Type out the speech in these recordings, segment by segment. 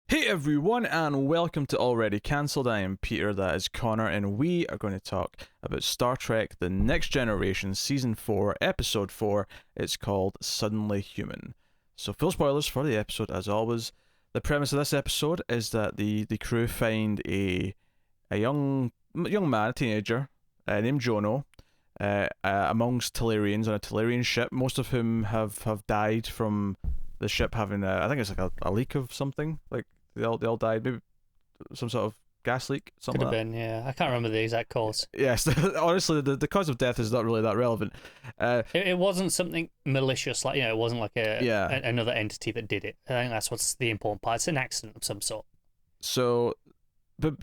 Hey everyone, and welcome to Already Cancelled. I am Peter, that is Connor, and we are going to talk about Star Trek The Next Generation Season 4, Episode 4. It's called Suddenly Human. So, full spoilers for the episode, as always. The premise of this episode is that the crew find a young man, a teenager, named Jono, amongst Tellarians on a Tellarian ship, most of whom have died from the ship having I think it's like a leak of something. Like they all died, maybe some sort of gas leak, something Could have like been, yeah. I can't remember the exact cause. that. Yes, honestly, the cause of death is not really that relevant. It wasn't something malicious, like, it wasn't like Yeah. another entity that did it. I think that's what's the important part. It's an accident of some sort. So, but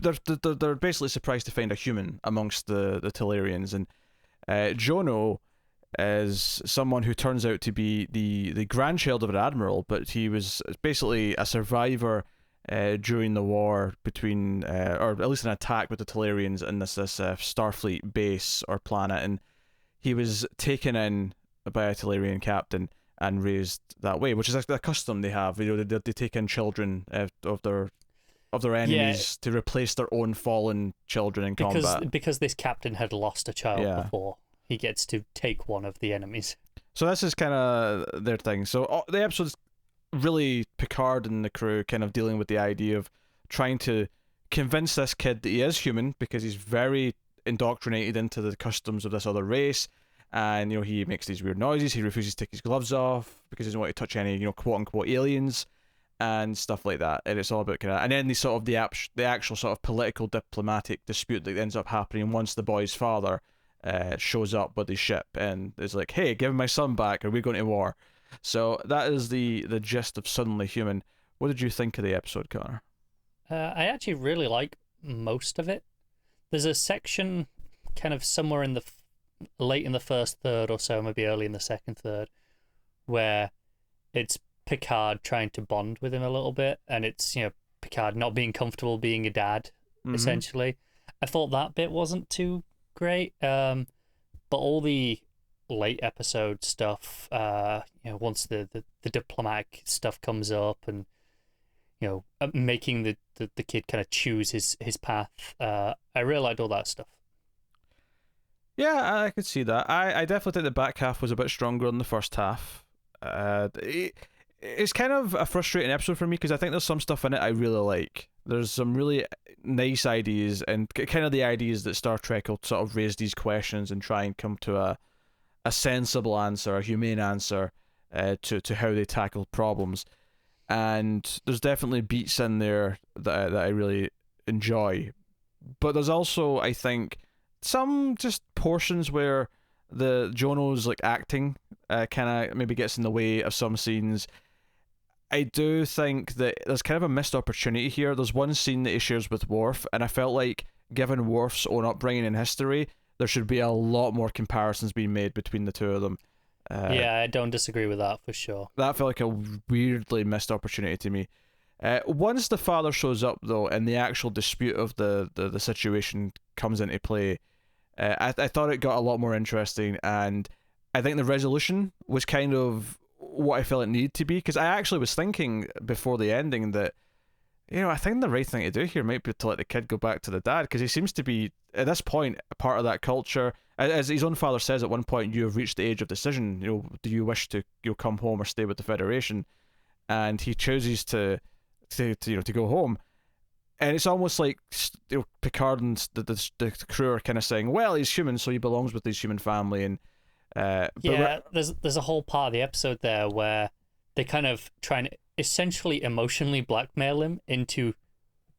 they're basically surprised to find a human amongst the Tellarians, and Jono is someone who turns out to be the grandchild of an admiral, but he was basically a survivor during the war between, or at least an attack with the Tellarians in this Starfleet base or planet, and he was taken in by a Tellarian captain and raised that way, which is a custom they have. They take in children of their enemies to replace their own fallen children in combat. Because this captain had lost a child Yeah. before, he gets to take one of the enemies. So this is kind of their thing. So the episode's really Picard and the crew kind of dealing with the idea of trying to convince this kid that he is human, because he's very indoctrinated into the customs of this other race, and he makes these weird noises. He refuses to take his gloves off because he doesn't want to touch any quote unquote aliens and stuff like that. And it's all about and then the actual sort of political diplomatic dispute that ends up happening once the boy's father shows up with his ship and is like, hey, give my son back or we're going to war. So that is the gist of Suddenly Human. What did you think of the episode, Connor? I actually really like most of it. There's a section kind of somewhere in the late in the first third or so, maybe early in the second third, where it's Picard trying to bond with him a little bit, and it's Picard not being comfortable being a dad, essentially. I thought that bit wasn't too great, but all the late episode stuff, once the diplomatic stuff comes up, and making the kid kind of choose his path, I really liked all that stuff. Yeah, I could see that. I definitely think the back half was a bit stronger than the first half. It's kind of a frustrating episode for me because I think there's some stuff in it I really like. There's some really nice ideas, and kind of the ideas that Star Trek will sort of raise these questions and try and come to a sensible answer, a humane answer to how they tackle problems. And there's definitely beats in there that I really enjoy. But there's also, I think, some just portions where the Jono's acting kind of maybe gets in the way of some scenes. I do think that there's kind of a missed opportunity here. There's one scene that he shares with Worf, and I felt like, given Worf's own upbringing and history, there should be a lot more comparisons being made between the two of them. Yeah, I don't disagree with that for sure. That felt like a weirdly missed opportunity to me. Once the father shows up, though, and the actual dispute of the situation comes into play, I thought it got a lot more interesting, and I think the resolution was kind of what I felt it needed to be, because I actually was thinking before the ending that, I think the right thing to do here might be to let the kid go back to the dad, because he seems to be, at this point, a part of that culture. As his own father says at one point, you have reached the age of decision. Do you wish to come home or stay with the Federation? And he chooses to go home. And it's almost like Picard and the crew are kind of saying, well, he's human, so he belongs with his human family. And there's a whole part of the episode there where they kind of try and essentially emotionally blackmail him into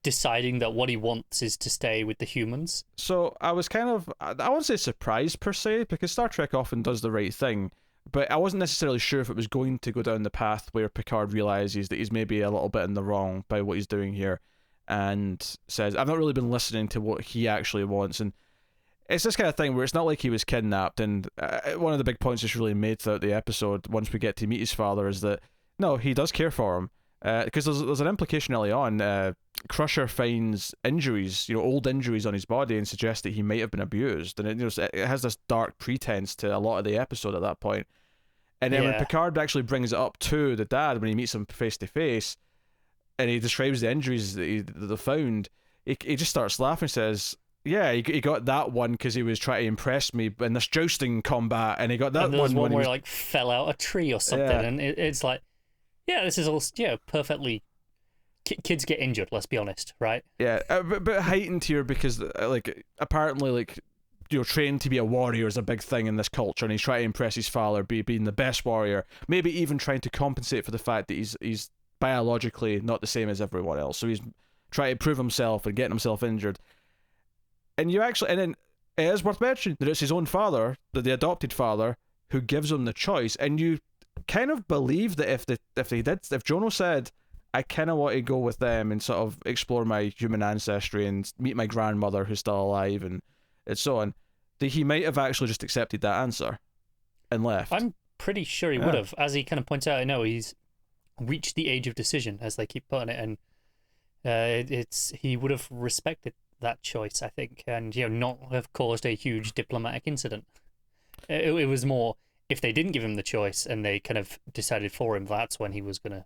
deciding that what he wants is to stay with the humans. So I was kind of, I won't say surprised per se, because Star Trek often does the right thing, but I wasn't necessarily sure if it was going to go down the path where Picard realizes that he's maybe a little bit in the wrong by what he's doing here, and says, I've not really been listening to what he actually wants. And it's this kind of thing where it's not like he was kidnapped, and one of the big points that's really made throughout the episode, once we get to meet his father, is that no, he does care for him, because there's an implication early on. Crusher finds injuries, old injuries on his body, and suggests that he might have been abused, and it has this dark pretense to a lot of the episode at that point. And then when Picard actually brings it up to the dad when he meets him face to face, and he describes the injuries that they found, he just starts laughing and says, yeah, he got that one because he was trying to impress me in this jousting combat, and he got that and there was one when where he like fell out a tree or something, and it's like, yeah, this is all perfectly. Kids get injured. Let's be honest, right? Yeah, but heightened here because like apparently like trained to be a warrior is a big thing in this culture, and he's trying to impress his father, being the best warrior. Maybe even trying to compensate for the fact that he's biologically not the same as everyone else. So he's trying to prove himself and getting himself injured. And then it is worth mentioning that it's his own father, the adopted father, who gives him the choice. And you kind of believe that if Jono said, I kind of want to go with them and sort of explore my human ancestry and meet my grandmother who's still alive and so on, that he might have actually just accepted that answer and left. I'm pretty sure he would have. As he kind of points out, I know he's reached the age of decision, as they keep putting it, and he would have respected that choice, I think, and not have caused a huge diplomatic incident. It was more, if they didn't give him the choice and they kind of decided for him, that's when he was gonna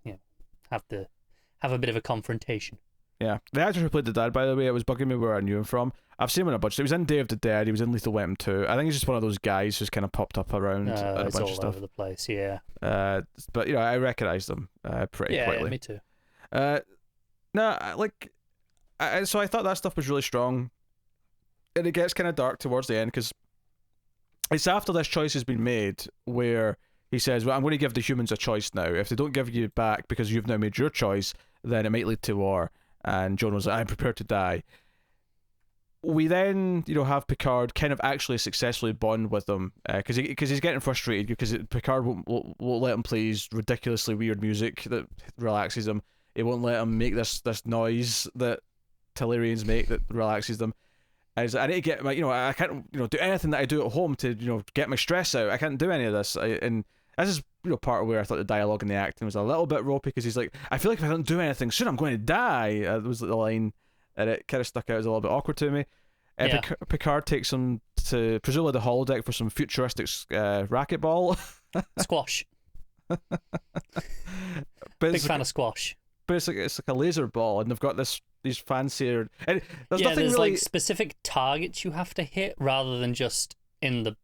have a bit of a confrontation. Yeah, the actor who played the dad, by the way, it was bugging me where I knew him from. I've seen him in a bunch. He was in Day of the Dead. He was in Lethal Weapon 2. I think he's just one of those guys who's kind of popped up around a bunch of stuff. All over the place, yeah. But I recognised him pretty quickly. Yeah, me too. So I thought that stuff was really strong, and it gets kind of dark towards the end because it's after this choice has been made where he says, well, I'm going to give the humans a choice now. If they don't give you back because you've now made your choice, then it might lead to war. And Joan was like, I'm prepared to die. We then, have Picard kind of actually successfully bond with them because he's getting frustrated because Picard won't let him play his ridiculously weird music that relaxes him. He won't let him make this noise that Tellurians make that relaxes them. And I need to get I can't do anything that I do at home to get my stress out. I can't do any of this. And this is part of where I thought the dialogue and the acting was a little bit ropey because he's like, I feel like if I don't do anything soon, I'm going to die. That was the line, and it kind of stuck out as a little bit awkward to me. Picard takes him to presumably the holodeck for some futuristic racquetball. Squash. Big fan of squash. But it's like a laser ball, and they've got these fancier. And there's nothing there's really... like specific targets you have to hit rather than just in the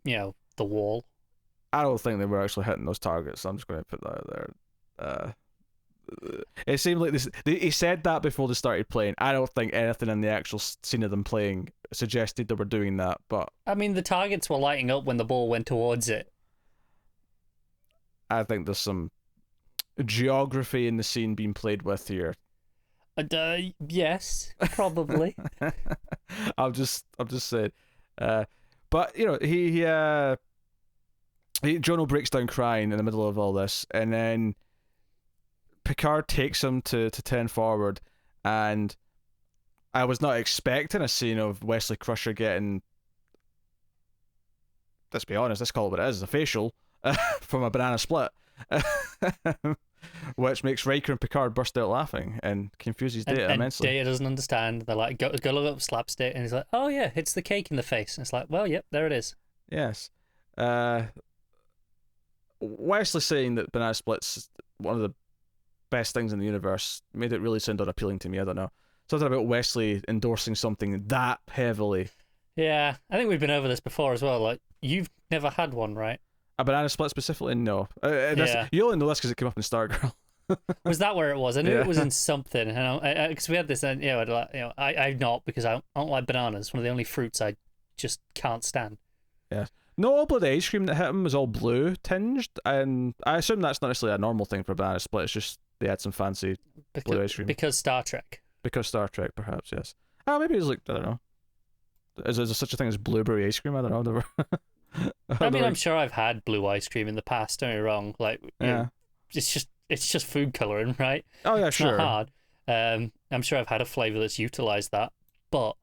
the wall. I don't think they were actually hitting those targets, so I'm just going to put that out there. It seemed like this. He said that before they started playing. I don't think anything in the actual scene of them playing suggested they were doing that. But I mean, the targets were lighting up when the ball went towards it. I think there's some geography in the scene being played with here. Yes, probably. I'm just saying. But Jono breaks down crying in the middle of all this, and then Picard takes him to 10 forward, and I was not expecting a scene of Wesley Crusher getting, let's be honest, let's call it what it is, a facial from a banana split, which makes Riker and Picard burst out laughing and confuses Data immensely. Data doesn't understand. They're like, go look up slapstick, and he's like, oh yeah, it's the cake in the face. And it's like, well, yep, there it is. Yes. Wesley saying that banana split's one of the best things in the universe made it really sound unappealing to me. I don't know. Something about Wesley endorsing something that heavily. Yeah, I think we've been over this before as well. Like, you've never had one, right? A banana split specifically? No. You only know this because it came up in Stargirl. Was that where it was? I knew it was in something. Because we had this, and I've not, because I don't like bananas. One of the only fruits I just can't stand. Yeah. No, all bloody ice cream that hit him was all blue tinged, and I assume that's not necessarily a normal thing for a banana split. It's just they had some fancy blue ice cream. Because Star Trek. Because Star Trek, perhaps, yes. Oh, maybe it's like, I don't know. Is there such a thing as blueberry ice cream? I don't know. Never. I mean, I'm sure I've had blue ice cream in the past. Don't get me wrong. Like, it's just food coloring, right? Oh yeah, it's sure. Not hard. I'm sure I've had a flavor that's utilized that, but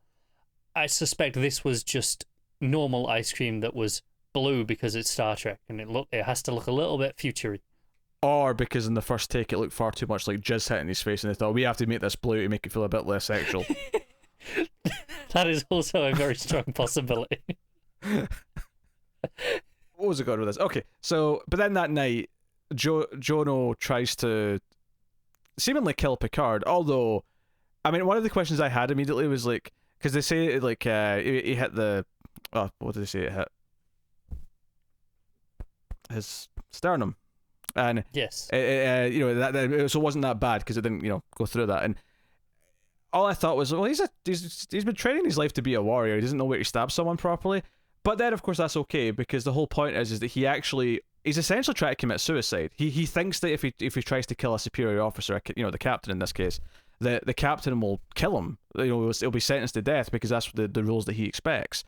I suspect this was just normal ice cream that was blue because it's Star Trek, and it has to look a little bit futury. Or because in the first take it looked far too much like jizz hitting his face, and they thought we have to make this blue to make it feel a bit less sexual. That is also a very strong possibility. What was it going with this? Okay, so but then that night, Jono tries to seemingly kill Picard. Although, I mean, one of the questions I had immediately was like, because they say like he hit the, what did they say it hit? His sternum, and yes, you know that so it wasn't that bad because it didn't go through that. And all I thought was, well, he's been training his life to be a warrior. He doesn't know where to stab someone properly. But then, of course, that's okay because the whole point is that he's essentially trying to commit suicide. He thinks that if he tries to kill a superior officer, the captain in this case, the captain will kill him. He'll be sentenced to death because that's the rules that he expects.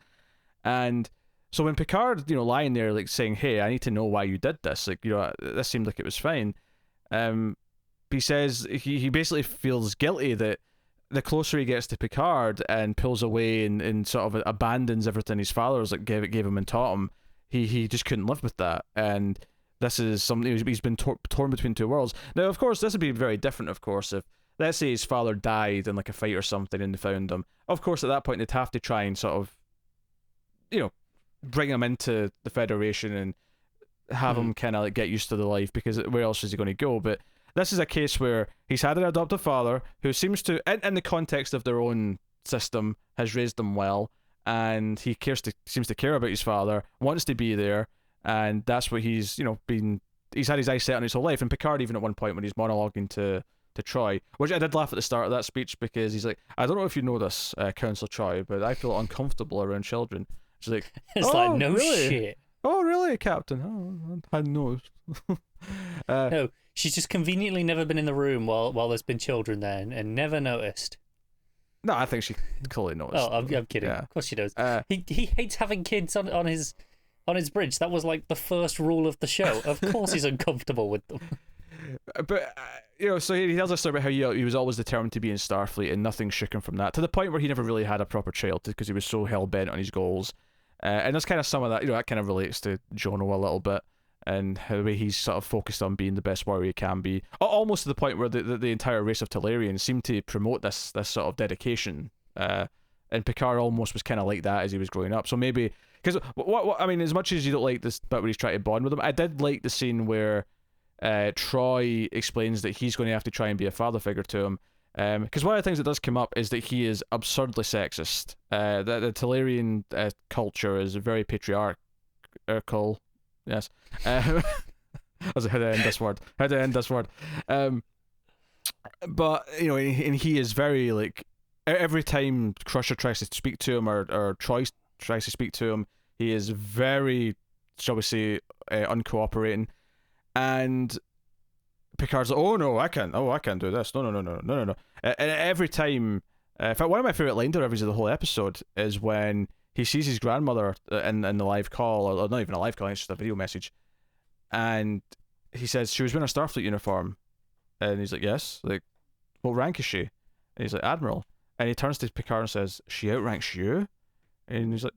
And so when Picard, lying there like saying, "Hey, I need to know why you did this," like this seemed like it was fine. He says he basically feels guilty that the closer he gets to Picard and pulls away and sort of abandons everything his father's like gave him and taught him, he just couldn't live with that. And this is something he's been torn between two worlds. Now, of course, this would be very different. Of course, if let's say his father died in like a fight or something and they found him. Of course, at that point they'd have to try and sort of, bring him into the Federation and have him kind of like get used to the life, because where else is he going to go? But this is a case where he's had an adoptive father who seems to, in the context of their own system, has raised them well, and he seems to care about his father, wants to be there, and that's what he's he's had his eyes set on his whole life. And Picard, even at one point when he's monologuing to Troy, which I did laugh at the start of that speech, because he's like, "I don't know if you know this, Counsel Troy, but I feel uncomfortable around children." She's like, it's like, no really? Shit. Oh, really, Captain? Oh, I know. No, she's just conveniently never been in the room while there's been children there and never noticed. No, I think she clearly noticed. Oh, I'm kidding. Yeah. Of course she does. He hates having kids on his bridge. That was like the first rule of the show. Of course he's uncomfortable with them. But, so he tells us about how he was always determined to be in Starfleet and nothing shook him from that, to the point where he never really had a proper child because he was so hell-bent on his goals. And there's kind of some of that, that kind of relates to Jono a little bit, and how the way he's sort of focused on being the best warrior he can be, almost to the point where the entire race of Talarians seem to promote this sort of dedication. And Picard almost was kind of like that as he was growing up. So maybe, because what I mean, as much as you don't like this bit where he's trying to bond with him, I did like the scene where Troy explains that he's going to have to try and be a father figure to him. Because one of the things that does come up is that he is absurdly sexist. The Talarian culture is very patriarchal. Yes. I was like, how do I end this word? But and he is very like, every time Crusher tries to speak to him or Troy tries to speak to him, he is very, shall we say, uncooperating. And Picard's like, "Oh no, I can't do this. No. And every time, in fact, one of my favorite line deliveries of the whole episode is when he sees his grandmother in the live call, or not even a live call, it's just a video message, and he says she was wearing a Starfleet uniform, and he's like, "Yes." Like, "What rank is she?" And he's like, "Admiral." And he turns to Picard and says, "She outranks you?" And he's like,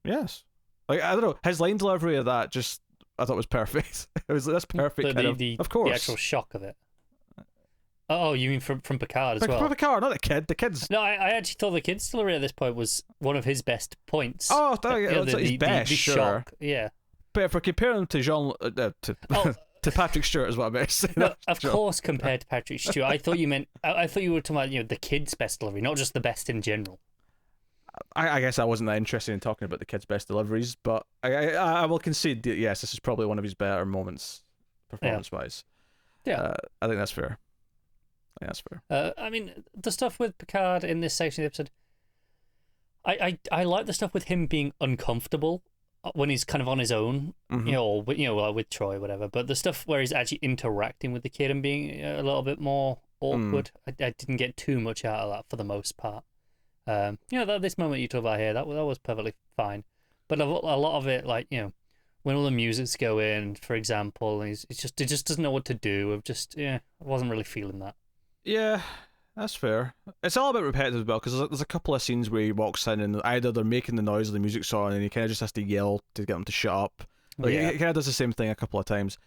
"Yes." Like, I don't know, his line delivery of that just, I thought was perfect. It was like, that's perfect. Of course, the actual shock of it. Oh, you mean from Picard as well? From Picard, not the kid. The kid's. No, I actually thought the kid's delivery at this point was one of his best points. Oh, it's his best, the sure. Shock, yeah. But if we're comparing him to to Patrick Stewart, is what I meant to say. No, of course, compared to Patrick Stewart. I thought you meant. I thought you were talking about the kid's best delivery, not just the best in general. I guess I wasn't that interested in talking about the kid's best deliveries, but I will concede that yes, this is probably one of his better moments, performance-wise. Yeah. I think that's fair. I mean, the stuff with Picard in this section of the episode, I like the stuff with him being uncomfortable when he's kind of on his own, or with Troy, or whatever. But the stuff where he's actually interacting with the kid and being a little bit more awkward, I didn't get too much out of that for the most part. This moment you talk about here, that was perfectly fine. But a lot of it, like, when all the music's go in, for example, and he just doesn't know what to do. I wasn't really feeling that. Yeah, that's fair. It's all a bit repetitive as well, because there's a couple of scenes where he walks in and either they're making the noise of the music song and he kind of just has to yell to get them to shut up. Like, he kind of does the same thing a couple of times.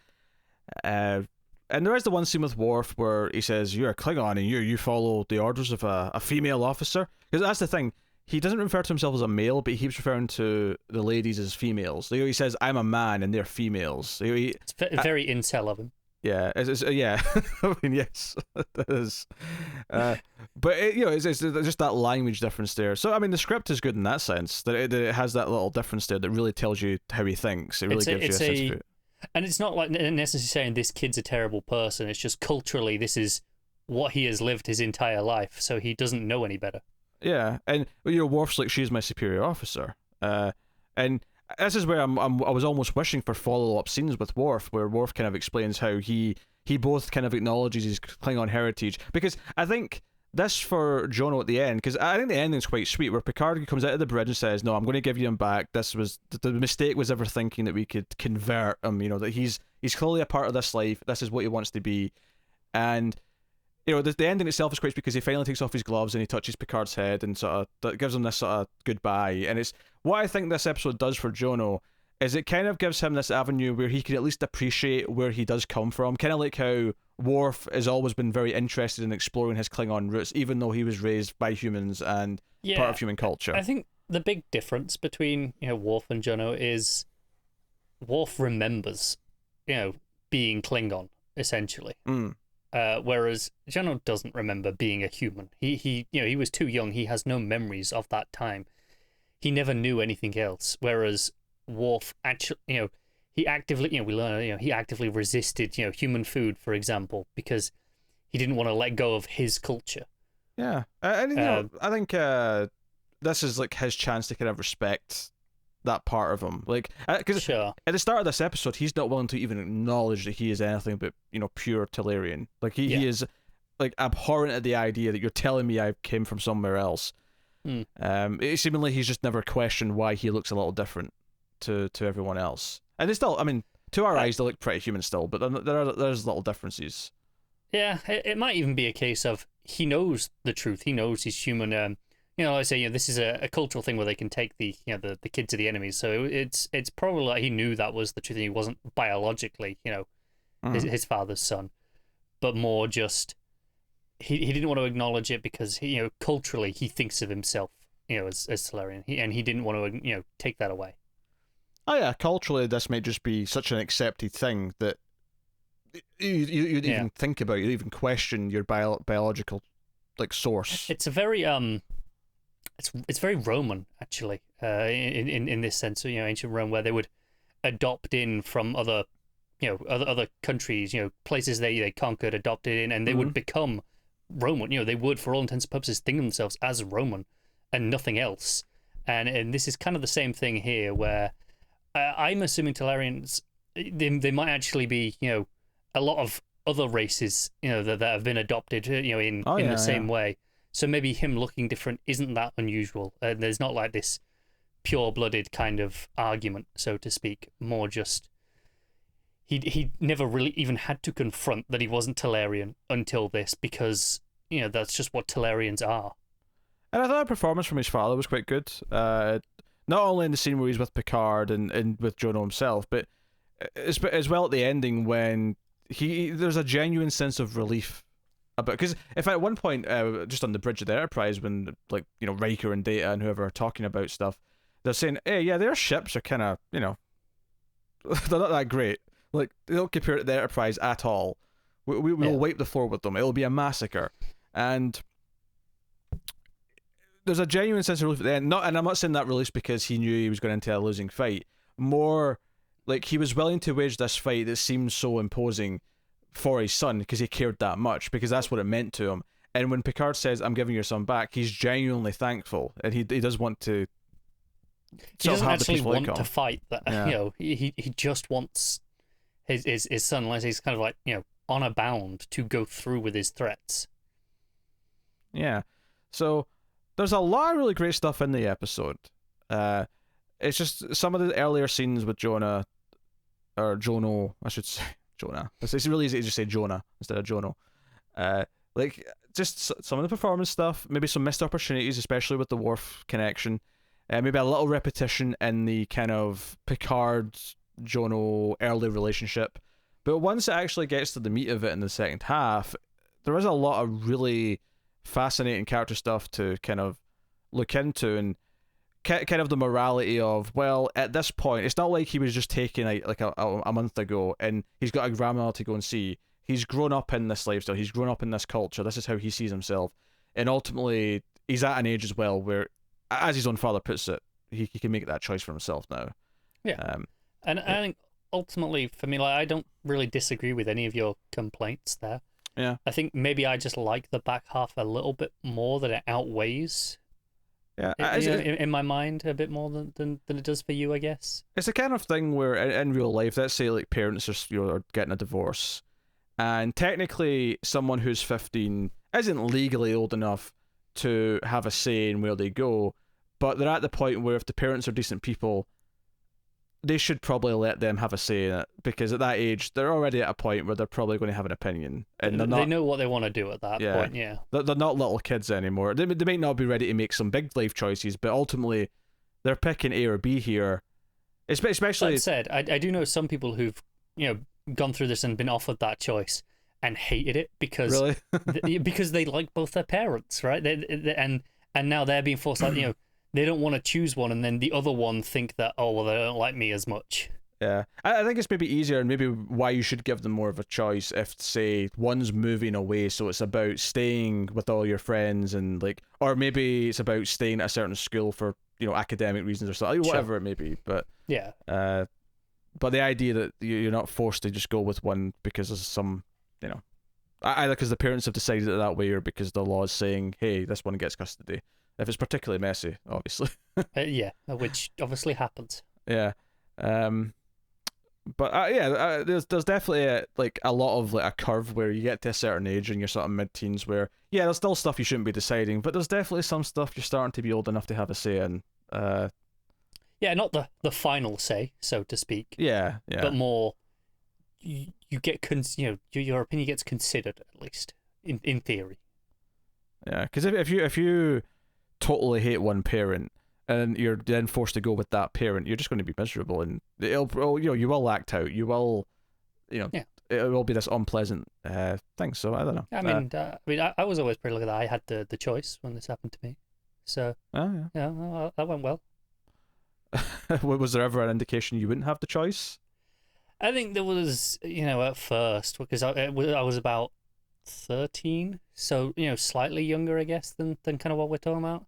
And there is the one scene with Worf where he says, "You're a Klingon and you follow the orders of a female officer." Because that's the thing. He doesn't refer to himself as a male, but he keeps referring to the ladies as females. He says, "I'm a man and they're females." It's very incel of him. Yeah, yeah. I mean, yes, it is. But it's just that language difference there. So I mean, the script is good in that sense that it has that little difference there that really tells you how he thinks. It really gives you a sense of it. And it's not like necessarily saying this kid's a terrible person. It's just culturally, this is what he has lived his entire life, so he doesn't know any better. Yeah, and Worf's like, she's my superior officer, and this is where I was almost wishing for follow-up scenes with Worf, where Worf kind of explains how he both kind of acknowledges his Klingon heritage, because I think this for Jono at the end, because I think the ending's quite sweet, where Picard comes out of the bridge and says, "No, I'm going to give you him back. This was the mistake was ever thinking that we could convert him. That he's clearly a part of this life. This is what he wants to be," and the ending itself is great because he finally takes off his gloves and he touches Picard's head and sort of that gives him this sort of goodbye. And it's what I think this episode does for Jono is it kind of gives him this avenue where he can at least appreciate where he does come from. Kind of like how Worf has always been very interested in exploring his Klingon roots, even though he was raised by humans and part of human culture. I think the big difference between Worf and Jono is Worf remembers being Klingon essentially. Whereas Jono doesn't remember being a human. He was too young. He has no memories of that time. He never knew anything else. Whereas Worf actually, he actively, we learn, he actively resisted, human food, for example, because he didn't want to let go of his culture. Yeah, and I think this is like his chance to kind of respect that part of him, like because at the start of this episode he's not willing to even acknowledge that he is anything but pure Talarian. Like he is like abhorrent at the idea that you're telling me I came from somewhere else. Seemingly he's just never questioned why he looks a little different to everyone else, and they still, I mean, to our eyes they look pretty human still, but there's little differences. Yeah, it might even be a case of he knows the truth, he knows he's human. I say, this is a cultural thing where they can take the kid to the enemies. So it's probably like he knew that was the truth. And he wasn't biologically, his father's son, but more just he didn't want to acknowledge it because culturally he thinks of himself, as Talarian, and he didn't want to take that away. Oh yeah, culturally this might just be such an accepted thing that you'd even think about, you even question your biological like source. It's a very It's very Roman, actually, in this sense. Ancient Rome, where they would adopt in from other countries, places they conquered, adopted in, and they would become Roman. They would, for all intents and purposes, think of themselves as Roman and nothing else. And this is kind of the same thing here, where I'm assuming Talarians, they might actually be, a lot of other races, that have been adopted, in the same way. So maybe him looking different isn't that unusual. There's not like this pure-blooded kind of argument, so to speak. More just he never really even had to confront that he wasn't Talarian until this, because that's just what Talarians are. And I thought the performance from his father was quite good. Not only in the scene where he's with Picard and with Jono himself, but as well at the ending when there's a genuine sense of relief. Because if at one point, just on the bridge of the Enterprise, when Riker and Data and whoever are talking about stuff, they're saying, "Hey, yeah, their ships are kind of, they're not that great. Like they don't compare to the Enterprise at all. We'll wipe the floor with them. It'll be a massacre." And there's a genuine sense of relief at the end. And I'm not saying that release because he knew he was going into a losing fight. More like he was willing to wage this fight that seemed so imposing for his son because he cared that much, because that's what it meant to him. And when Picard says, "I'm giving your son back," he's genuinely thankful, and he does want to. He doesn't actually want to fight. That he just wants his son. Like he's kind of like honor bound to go through with his threats. Yeah, so there's a lot of really great stuff in the episode. It's just some of the earlier scenes with Jono, I should say. Jonah. It's really easy to just say Jonah instead of Jono. Like just some of the performance stuff, maybe some missed opportunities, especially with the Worf connection. Maybe a little repetition in the kind of Picard-Jono early relationship. But once it actually gets to the meat of it in the second half, there is a lot of really fascinating character stuff to kind of look into. And kind of the morality of, well, at this point, it's not like he was just taken a month ago and he's got a grandmother to go and see. He's grown up in this lifestyle. He's grown up in this culture. This is how he sees himself. And ultimately, he's at an age as well where, as his own father puts it, he can make that choice for himself now. Yeah. And I think ultimately, for me, like, I don't really disagree with any of your complaints there. Yeah. I think maybe I just like the back half a little bit more, that it outweighs. Yeah, in my mind, a bit more than it does for you, I guess. It's the kind of thing where in real life, let's say like parents are getting a divorce, and technically someone who's 15 isn't legally old enough to have a say in where they go, but they're at the point where if the parents are decent people, they should probably let them have a say in it, because at that age they're already at a point where they're probably going to have an opinion, and they know what they want to do at that point. Yeah, they're not little kids anymore. They might not be ready to make some big life choices, but ultimately they're picking A or B here. Especially that said, I do know some people who've gone through this and been offered that choice and hated it because really? because they like both their parents, right? And now they're being forced out. They don't want to choose one, and then the other one think that, oh, well, they don't like me as much. Yeah, I think it's maybe easier, and maybe why you should give them more of a choice if, say, one's moving away, so it's about staying with all your friends, and or maybe it's about staying at a certain school for academic reasons or something, whatever it may be. But yeah, but the idea that you're not forced to just go with one because of some, either because the parents have decided it that way or because the law is saying, hey, this one gets custody. If it's particularly messy, obviously. Yeah, which obviously happens. Yeah. But there's definitely a lot of a curve where you get to a certain age and you're sort of mid-teens where, there's still stuff you shouldn't be deciding, but there's definitely some stuff you're starting to be old enough to have a say in. Yeah, not the final say, so to speak. Yeah. But more, you get your opinion gets considered, at least in theory. Yeah, because if you totally hate one parent and you're then forced to go with that parent, you're just going to be miserable, and you will act out. You will, it will be this unpleasant thing. So I don't know. I was always pretty lucky that I had the choice when this happened to me. So that went well. Was there ever an indication you wouldn't have the choice? I think there was, at first, because I was about 13, so slightly younger, I guess, than kind of what we're talking about.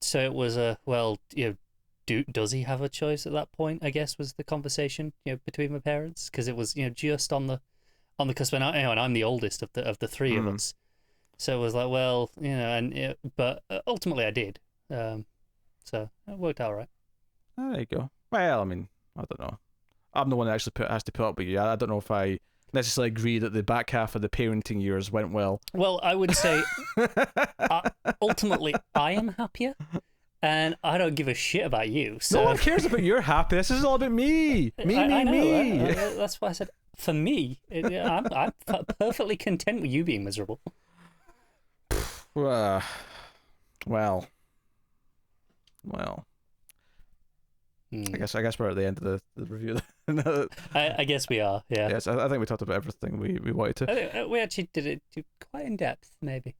So it was does he have a choice at that point? I guess was the conversation between my parents, because it was just on the cusp, and I'm the oldest of the three of us, so it was like, well, but ultimately I did, so it worked out right. There you go. Well, I mean, I don't know. I'm the one that actually has to put up with you. I don't know if I necessarily agree that the back half of the parenting years went well. Well, I would say ultimately I am happier, and I don't give a shit about you. So. No one cares about your happiness. This is all about me. Me. That's why I said for me. I'm perfectly content with you being miserable. Well. I guess we're at the end of the review. I guess we are. Yeah. Yes, I think we talked about everything we wanted to. I think we actually did it quite in depth, maybe.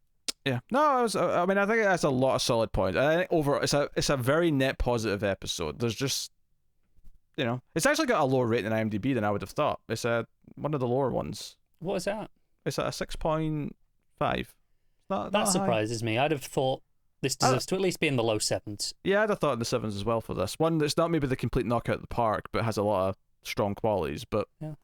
Yeah. No, I think that's a lot of solid points. I think it's a very net positive episode. There's just, it's actually got a lower rating than IMDb than I would have thought. It's one of the lower ones. What is that? It's at a 6.5. That surprises me. I'd have thought this deserves to at least be in the low 7s. Yeah, I'd have thought in the 7s as well for this. One that's not maybe the complete knockout of the park, but has a lot of strong qualities. But yeah.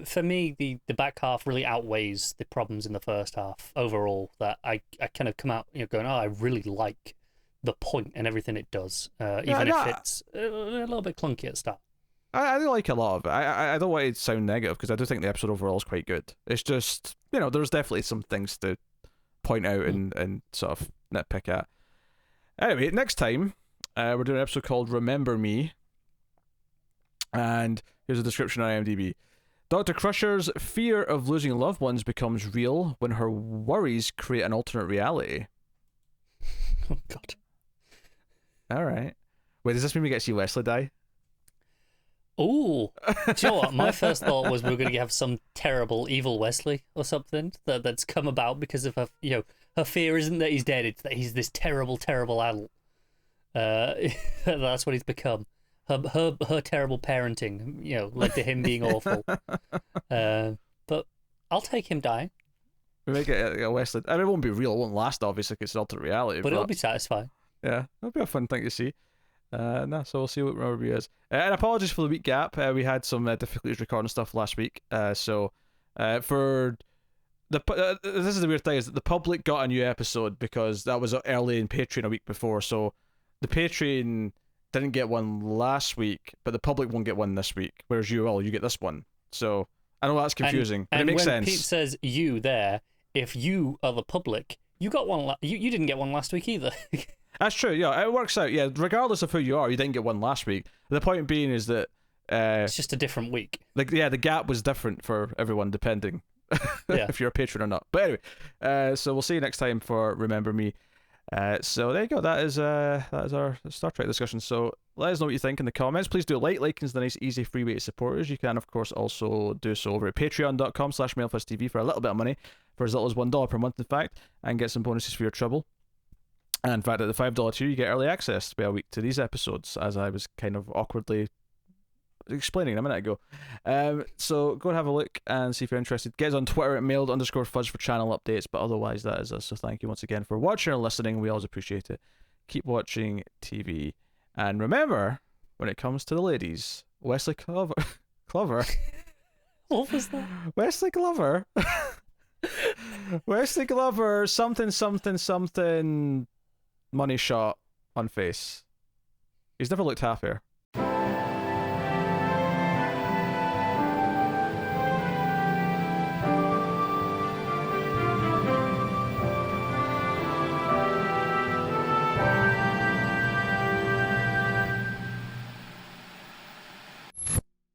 For me, the back half really outweighs the problems in the first half overall. That I kind of come out going, oh, I really like the point and everything it does, even if it's a little bit clunky at the start. I do like a lot of it. I don't want it to sound negative, because I do think the episode overall is quite good. It's just, there's definitely some things to point out and sort of nitpick at. Anyway, next time we're doing an episode called Remember Me, and here's a description on IMDb. Dr. Crusher's fear of losing loved ones becomes real when her worries create an alternate reality. Oh God. Alright. Wait, does this mean we get to see Wesley die? Ooh. Do you know what? My first thought was we were going to have some terrible evil Wesley or something that's come about because of her, her fear isn't that he's dead, it's that he's this terrible, terrible adult. That's what he's become. Her terrible parenting, led to him being awful. But I'll take him dying. We make it a Wesley. I mean, it won't be real. It won't last, obviously, because it's alternate reality. But it'll be satisfying. Yeah, it'll be a fun thing to see. So we'll see what review is. And apologies for the week gap. We had some difficulties recording stuff last week. For the this is the weird thing, is that the public got a new episode because that was early in Patreon a week before. So the Patreon didn't get one last week, but the public won't get one this week. Whereas you get this one. So I know that's confusing, but it makes sense. And when Pete says you there, if you are the public, you got one. You didn't get one last week either. That's true. Yeah, it works out. Yeah, regardless of who you are, you didn't get one last week. The point being is that it's just a different week. The gap was different for everyone depending if you're a patron or not. But anyway, so we'll see you next time for Remember Me. So there you go. That is our Star Trek discussion. So let us know what you think in the comments. Please do like is the nice, easy, free way to support us. You can, of course, also do so over at patreon.com/MailFuzzTV for a little bit of money, for as little as $1 per month, in fact, and get some bonuses for your trouble. And in fact, at the $5 tier, you get early access to be a week to these episodes, as I was kind of awkwardly explaining a minute ago. So go and have a look and see if you're interested. Get us on Twitter at mailed_fuzz for channel updates, but otherwise that is us. So thank you once again for watching and listening. We always appreciate it. Keep watching TV. And remember, when it comes to the ladies, Wesley Clover. What was that? Wesley Glover. Wesley Glover, something, money shot on face. He's never looked happier.